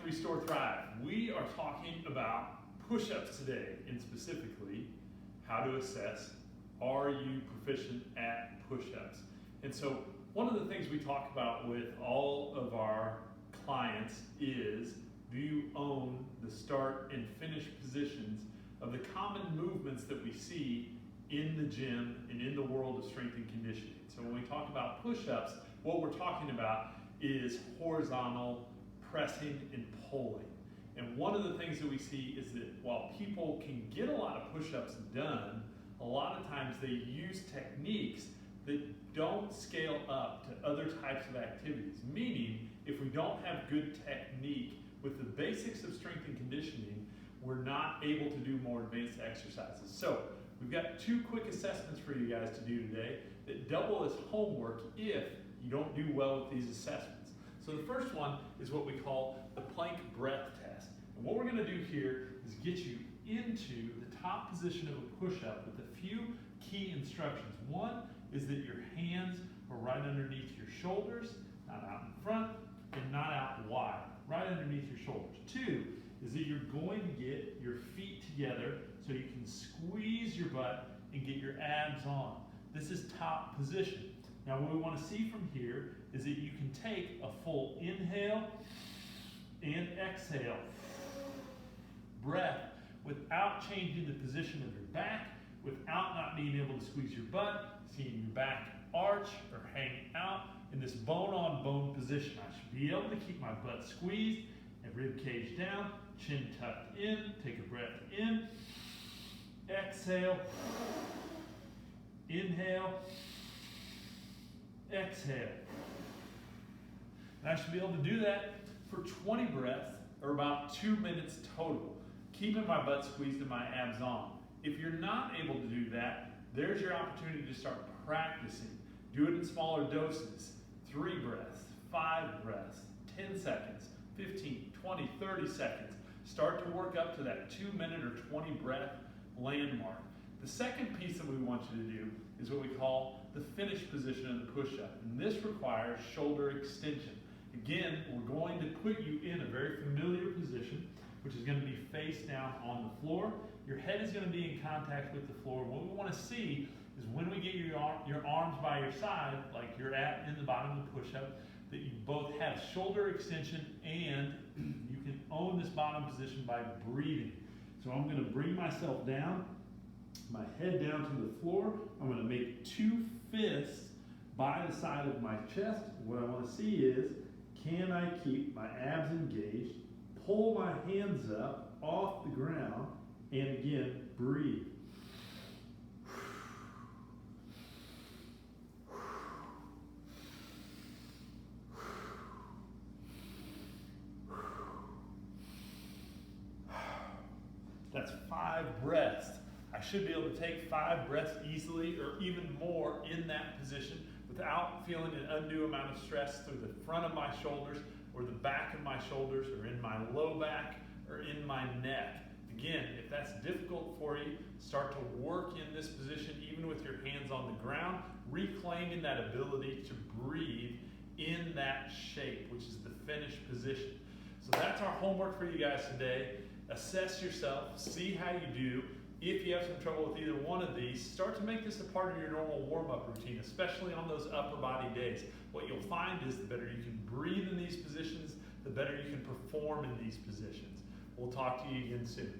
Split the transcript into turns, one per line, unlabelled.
to Restore Thrive. We are talking about push-ups today, and specifically how to assess, are you proficient at push-ups? And so one of the things we talk about with all of our clients is, do you own the start and finish positions of the common movements that we see in the gym and in the world of strength and conditioning? So when we talk about push-ups, what we're talking about is horizontal pressing and pulling. And one of the things that we see is that while people can get a lot of push-ups done, a lot of times they use techniques that don't scale up to other types of activities. Meaning, if we don't have good technique with the basics of strength and conditioning, we're not able to do more advanced exercises. So we've got two quick assessments for you guys to do today that double as homework if you don't do well with these assessments. So the first one is what we call the plank breath test. And what we're going to do here is get you into the top position of a push-up with a few key instructions. One is that your hands are right underneath your shoulders, not out in front, and not out wide, right underneath your shoulders. Two is that you're going to get your feet together so you can squeeze your butt and get your abs on. This is top position. Now what we want to see from here is that you can take a full inhale and exhale breath without changing the position of your back, without not being able to squeeze your butt, seeing your back arch or hang out in this bone-on-bone position. I should be able to keep my butt squeezed and rib cage down, chin tucked in, take a breath in, exhale, inhale, exhale. And I should be able to do that for 20 breaths or about 2 minutes total, keeping my butt squeezed and my abs on. If you're not able to do that, there's your opportunity to start practicing. Do it in smaller doses. 3 breaths, 5 breaths, 10 seconds, 15, 20, 30 seconds. Start to work up to that 2 minute or 20 breath landmark. The second piece that we want you to do is what we call the finish position of the push-up. And this requires shoulder extension. Again, we're going to put you in a very familiar position, which is going to be face down on the floor. Your head is going to be in contact with the floor. What we want to see is when we get your arms by your side, like you're at in the bottom of the push-up, that you both have shoulder extension and you can own this bottom position by breathing. So I'm going to bring myself down, my head down to the floor. I'm going to make 2 fists by the side of my chest. What I want to see is, can I keep my abs engaged, pull my hands up off the ground, and again, breathe. That's 5 breaths. I should be able to take 5 breaths easily or even more in that position without feeling an undue amount of stress through the front of my shoulders or the back of my shoulders or in my low back or in my neck. Again, if that's difficult for you, start to work in this position even with your hands on the ground, reclaiming that ability to breathe in that shape, which is the finished position. So that's our homework for you guys today. Assess yourself, see how you do. If you have some trouble with either one of these, start to make this a part of your normal warm-up routine, especially on those upper body days. What you'll find is the better you can breathe in these positions, the better you can perform in these positions. We'll talk to you again soon.